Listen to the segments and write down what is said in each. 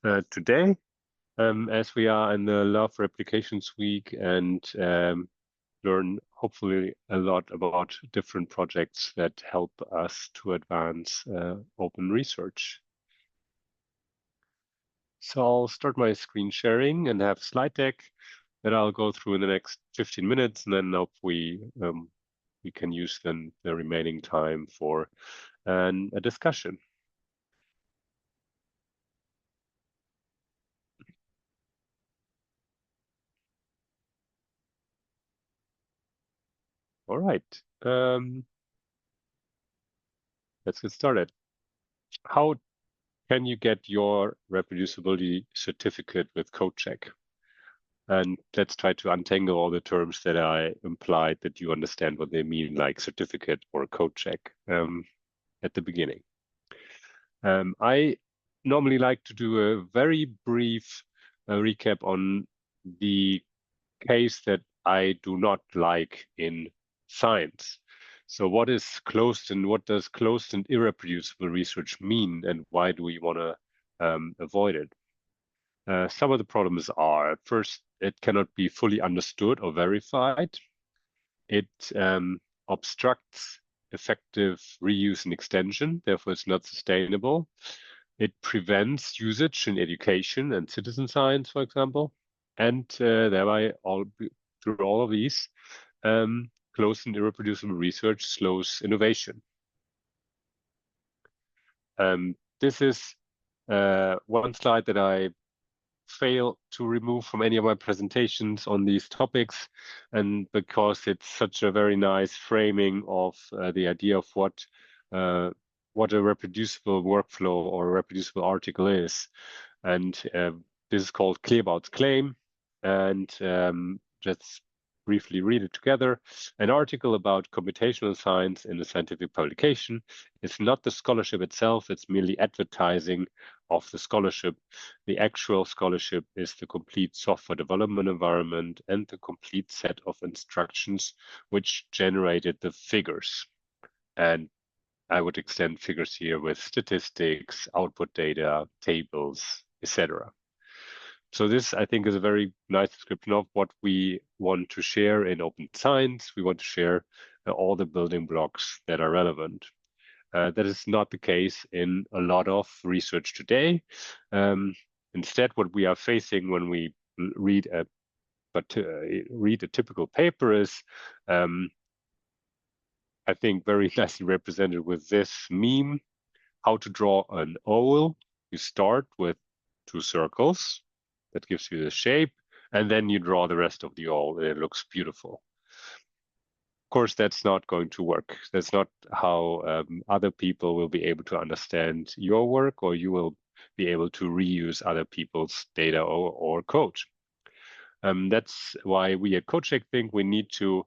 Today, as we are in the Love Replications Week and learn hopefully a lot about different projects that help us to advance open research. So I'll start my screen sharing and have a slide deck that I'll go through in the next 15 minutes, and then hopefully we can use then the remaining time for a discussion. All right, let's get started. How can you get your reproducibility certificate with CODECHECK? And let's try to untangle all the terms that I implied that you understand what they mean, like certificate or CODECHECK at the beginning. I normally like to do a very brief recap on the case that I do not like in science. So what is closed and what does closed and irreproducible research mean, and why do we want to avoid it? Some of the problems are, first, it cannot be fully understood or verified. It obstructs effective reuse and extension, therefore it's not sustainable. It prevents usage in education and citizen science, for example, and thereby through all of these, closed and irreproducible research slows innovation. This is one slide that I fail to remove from any of my presentations on these topics, and because it's such a very nice framing of the idea of what a reproducible workflow or a reproducible article is. And this is called Kleebout's claim, and let's briefly read it together. An article about computational science in a scientific publication is not the scholarship itself, it's merely advertising of the scholarship. The actual scholarship is the complete software development environment and the complete set of instructions which generated the figures. And I would extend figures here with statistics, output data, tables, etc. So this, I think, is a very nice description of what we want to share in open science. We want to share all the building blocks that are relevant. That is not the case in a lot of research today. Instead, what we are facing when we read a typical paper is, I think, very nicely represented with this meme: how to draw an oval. You start with two circles. That gives you the shape, and then you draw the rest of the oval, and it looks beautiful. Of course, that's not going to work. That's not how other people will be able to understand your work, or you will be able to reuse other people's data or code. That's why we at CODECHECK think we need to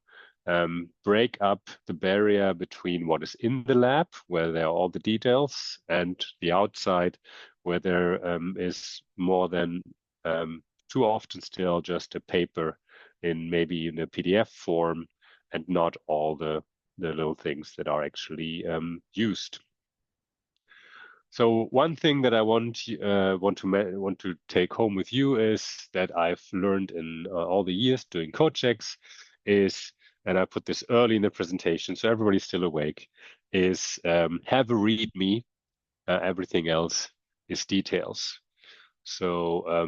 break up the barrier between what is in the lab, where there are all the details, and the outside, where there is more than too often still just a paper maybe in a PDF form, and not all the little things that are actually used. So one thing that I want to take home with you is that I've learned in all the years doing code checks is, and I put this early in the presentation so everybody's still awake, is have a README. Everything else is details. So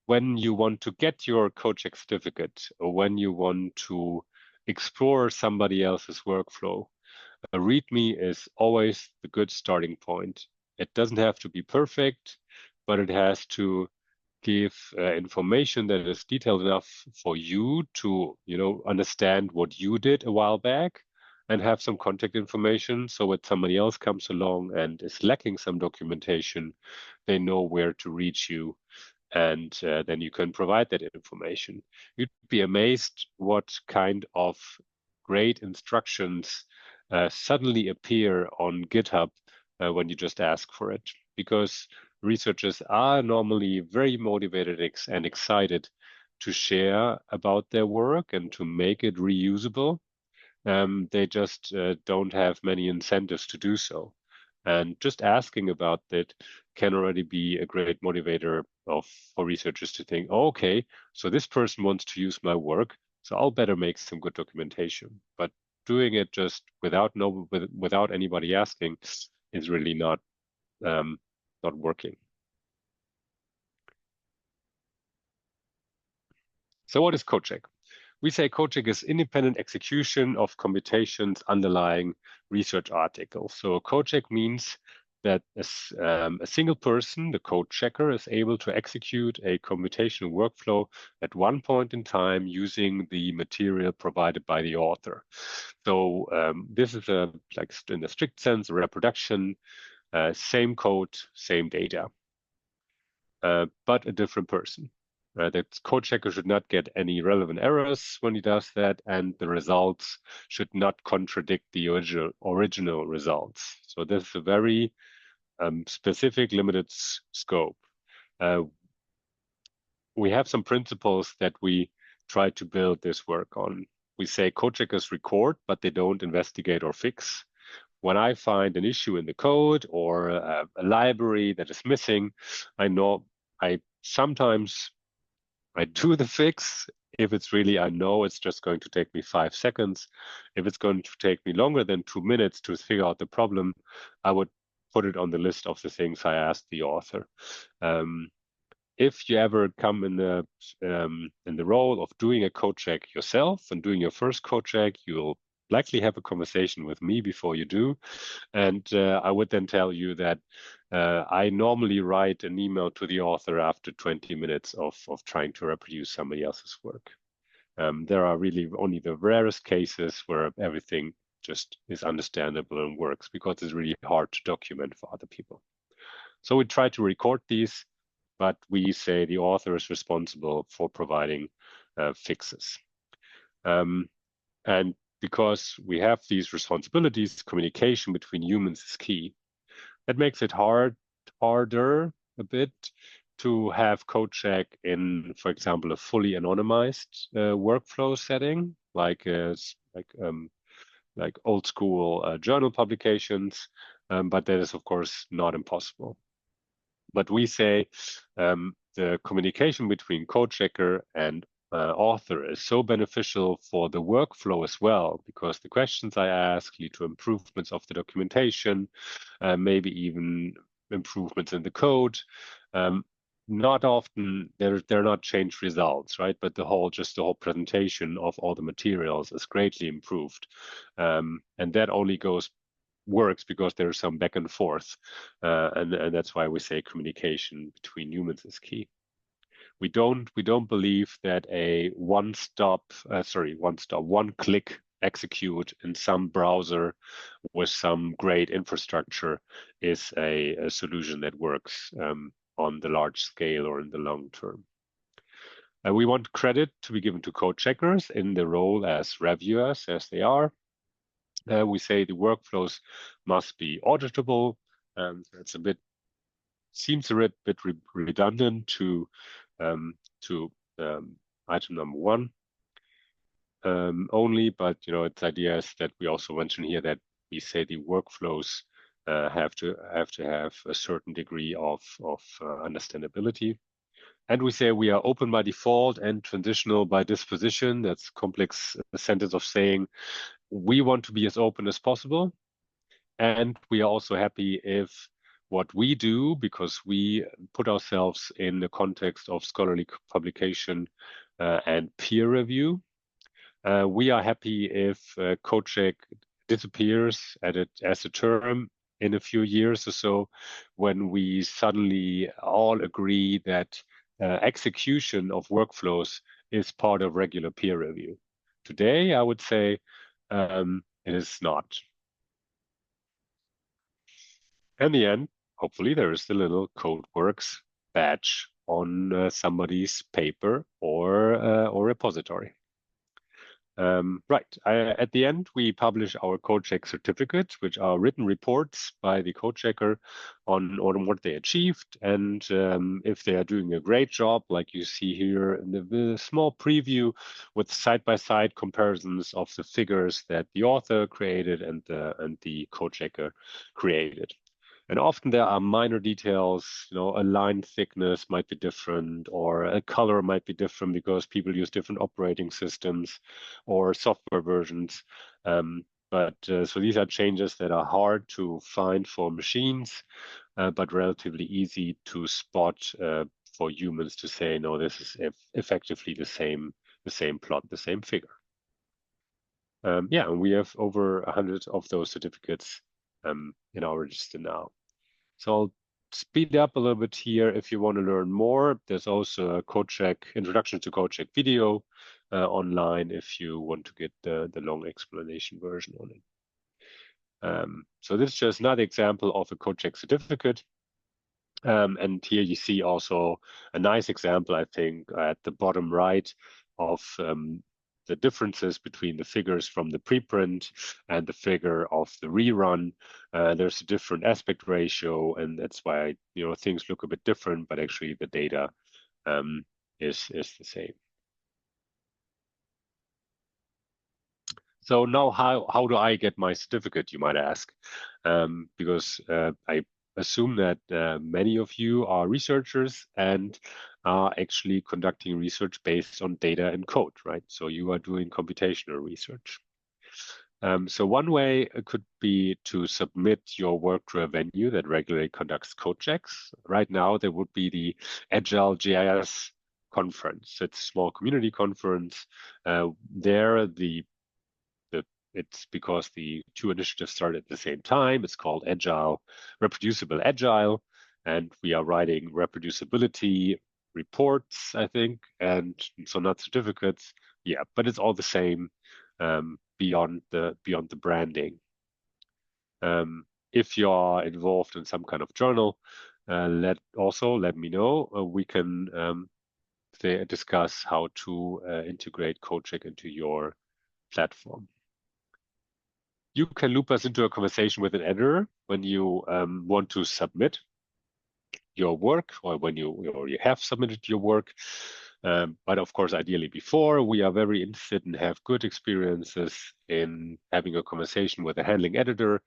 when you want to get your CODECHECK certificate, or when you want to explore somebody else's workflow, a README is always the good starting point. It doesn't have to be perfect, but it has to give information that is detailed enough for you to, understand what you did a while back, and have some contact information, so when somebody else comes along and is lacking some documentation, they know where to reach you, and then you can provide that information. You'd be amazed what kind of great instructions suddenly appear on GitHub when you just ask for it, because researchers are normally very motivated and excited to share about their work and to make it reusable. They just don't have many incentives to do so. And just asking about it can already be a great motivator for researchers to think, oh, okay, so this person wants to use my work, so I'll better make some good documentation. But doing it just without anybody asking is really not working. So what is CODECHECK? We say CODECHECK is independent execution of computations underlying research articles. So CODECHECK means that a single person, the code checker, is able to execute a computational workflow at one point in time using the material provided by the author. So this is like in the strict sense, a reproduction, same code, same data, but a different person. The code checker should not get any relevant errors when he does that, and the results should not contradict the original results. So this is a very specific, limited scope. We have some principles that we try to build this work on. We say code checkers record, but they don't investigate or fix. When I find an issue in the code or a library that is missing, I know I do the fix. If it's really, I know it's just going to take me 5 seconds. If it's going to take me longer than 2 minutes to figure out the problem, I would put it on the list of the things I asked the author. If you ever come in the role of doing a code check yourself and doing your first code check, you'll likely have a conversation with me before you do. And I would then tell you that I normally write an email to the author after 20 minutes of trying to reproduce somebody else's work. There are really only the rarest cases where everything just is understandable and works, because it's really hard to document for other people. So we try to record these, but we say the author is responsible for providing fixes. And because we have these responsibilities, communication between humans is key. That makes it harder a bit to have code check in, for example, a fully anonymized workflow setting, like old school journal publications. But that is, of course, not impossible. But we say the communication between code checker and author is so beneficial for the workflow as well, because the questions I ask lead to improvements of the documentation, maybe even improvements in the code. Not often they're not changed results, right? But the whole presentation of all the materials is greatly improved, and that only works because there's some back and forth, and that's why we say communication between humans is key. We don't believe that a one-click execute in some browser with some great infrastructure is a solution that works on the large scale or in the long term. We want credit to be given to code checkers in the role as reviewers, as they are. We say the workflows must be auditable. That's seems a bit redundant to item number 1 only, but its idea is that we also mention here that we say the workflows have to have a certain degree of understandability. And we say we are open by default and transitional by disposition. That's a complex sentence of saying we want to be as open as possible. And we are also happy if what we do, because we put ourselves in the context of scholarly publication and peer review, we are happy if CODECHECK disappears as a term in a few years or so, when we suddenly all agree that execution of workflows is part of regular peer review. Today, I would say it is not. In the end, hopefully there is the little CodeWorks badge on somebody's paper or repository. Right. At the end, we publish our CodeCheck certificates, which are written reports by the code checker on what they achieved. And if they are doing a great job, like you see here in the small preview with side-by-side comparisons of the figures that the author created and the code checker created. And often there are minor details, a line thickness might be different, or a color might be different because people use different operating systems or software versions. So these are changes that are hard to find for machines, but relatively easy to spot for humans to say, no, this is effectively the same plot, the same figure. Yeah, and we have over 100 of those certificates in our register now. So I'll speed up a little bit here if you want to learn more. There's also a CodeCheck, introduction to CodeCheck video online if you want to get the long explanation version on it. So this is just another example of a CodeCheck certificate. And here you see also a nice example, I think, at the bottom right of the differences between the figures from the preprint and the figure of the rerun. There's a different aspect ratio, and that's why things look a bit different, but actually the data is the same. So now how do I get my certificate, you might ask? Because I assume that many of you are researchers and are actually conducting research based on data and code, right? So you are doing computational research. So one way could be to submit your work to a venue that regularly conducts code checks. Right now, there would be the Agile GIS conference. It's a small community conference. There, it's because the two initiatives started at the same time. It's called Agile, Reproducible Agile, and we are writing reproducibility reports, I think, and so not certificates. Yeah, but it's all the same beyond the branding. If you are involved in some kind of journal, let me know. We can discuss how to integrate CodeCheck into your platform. You can loop us into a conversation with an editor when you want to submit your work, or when you have submitted your work. But of course, ideally before. We are very interested and have good experiences in having a conversation with a handling editor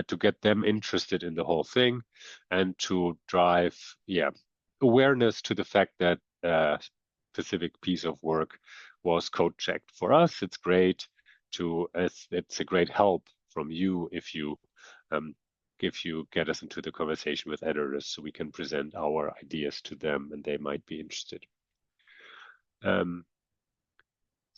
to get them interested in the whole thing and to drive awareness to the fact that a specific piece of work was code checked. For us, it's great it's a great help from you if you get us into the conversation with editors so we can present our ideas to them and they might be interested. The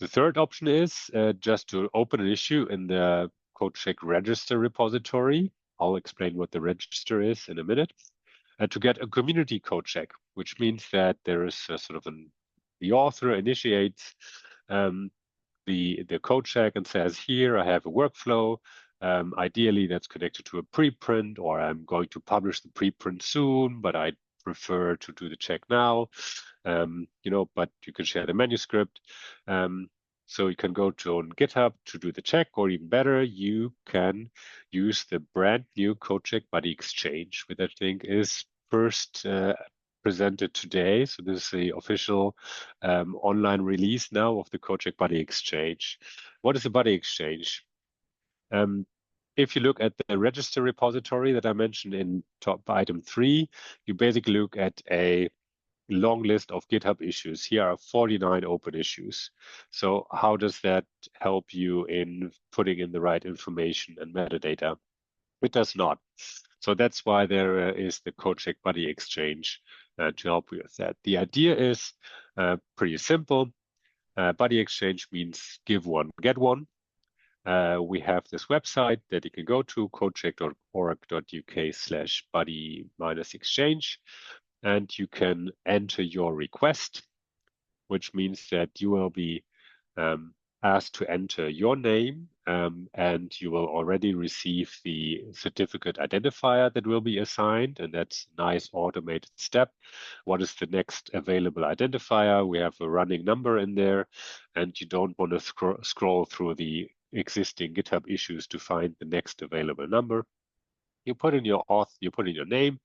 third option is just to open an issue in the CodeCheck register repository. I'll explain what the register is in a minute. To get a community CodeCheck, which means that there is a sort of the author initiates the CodeCheck and says, here I have a workflow. Ideally, that's connected to a preprint, or I'm going to publish the preprint soon, but I prefer to do the check now. But you can share the manuscript. So you can go on GitHub to do the check, or even better, you can use the brand new CodeCheck Buddy Exchange, which I think is first presented today. So this is the official online release now of the CodeCheck Buddy Exchange. What is a Buddy Exchange? If you look at the register repository that I mentioned in top item 3, you basically look at a long list of GitHub issues. Here are 49 open issues. So how does that help you in putting in the right information and metadata? It does not. So that's why there is the CodeCheck Buddy Exchange to help you with that. The idea is pretty simple. Buddy Exchange means give one, get one. We have this website that you can go to, codecheck.org.uk/buddy-exchange, and you can enter your request, which means that you will be asked to enter your name, and you will already receive the certificate identifier that will be assigned, and that's a nice automated step. What is the next available identifier? We have a running number in there, and you don't want to scroll through the existing GitHub issues to find the next available number. You put in your name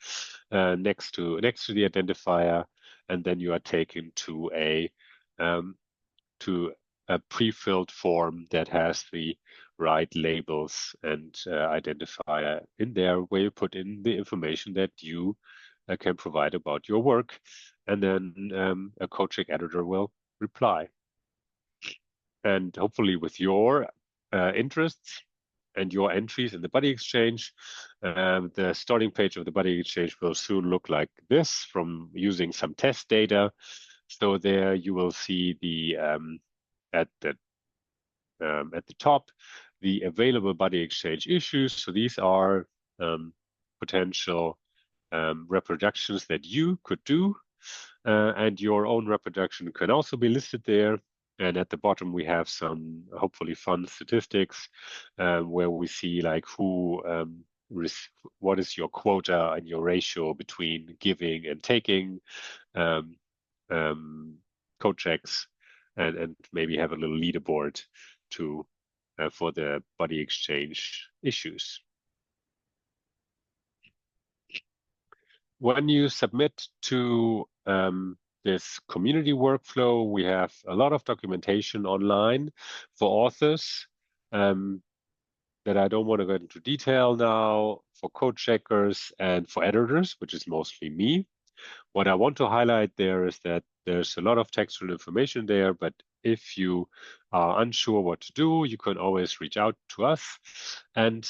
next to the identifier, and then you are taken to a pre-filled form that has the right labels and identifier in there where you put in the information that you can provide about your work. And then a CodeCheck editor will reply. And hopefully with your interests and your entries in the buddy exchange, the starting page of the buddy exchange will soon look like this from using some test data. So there you will see the at the top the available buddy exchange issues. So these are potential reproductions that you could do, and your own reproduction can also be listed there. And at the bottom, we have some hopefully fun statistics where we see like what is your quota and your ratio between giving and taking code checks, and maybe have a little leaderboard to for the buddy exchange issues. When you submit to this community workflow, we have a lot of documentation online for authors that I don't want to go into detail now, for code checkers and for editors, which is mostly me. What I want to highlight there is that there's a lot of textual information there, but if you are unsure what to do, you can always reach out to us. And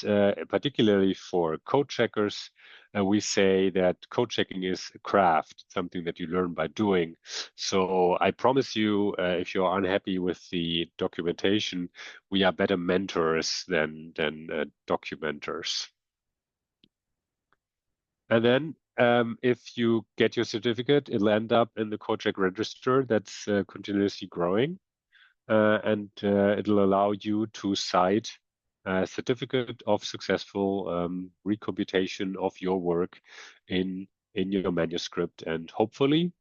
particularly for code checkers, we say that code checking is a craft, something that you learn by doing. So I promise you, if you're unhappy with the documentation, we are better mentors than documenters. And then if you get your certificate, it'll end up in the CodeCheck register that's continuously growing. And it'll allow you to cite a certificate of successful recomputation of your work in your manuscript, and hopefully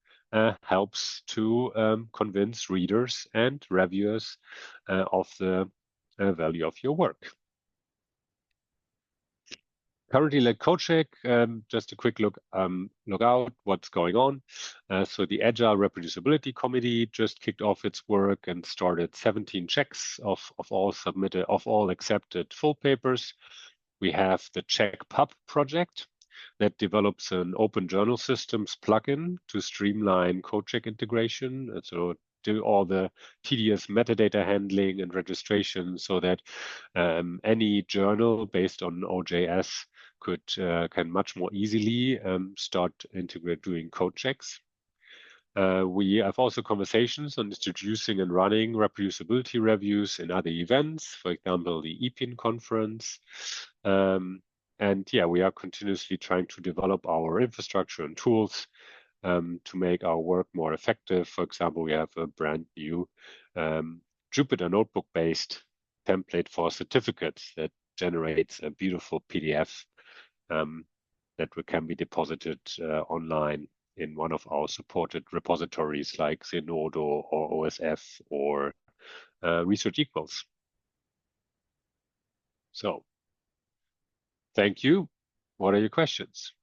helps to convince readers and reviewers of the value of your work. Currently, like CodeCheck, just a quick look out what's going on. So the Agile Reproducibility Committee just kicked off its work and started 17 checks of all accepted full papers. We have the CheckPub project that develops an open journal systems plugin to streamline CodeCheck integration. And so do all the tedious metadata handling and registration so that any journal based on OJS can much more easily start doing code checks. We have also conversations on introducing and running reproducibility reviews in other events, for example, the EPIN conference. And yeah, we are continuously trying to develop our infrastructure and tools to make our work more effective. For example, we have a brand new Jupyter Notebook-based template for certificates that generates a beautiful PDF that can be deposited online in one of our supported repositories like Zenodo or OSF or Research Equals. So, thank you. What are your questions?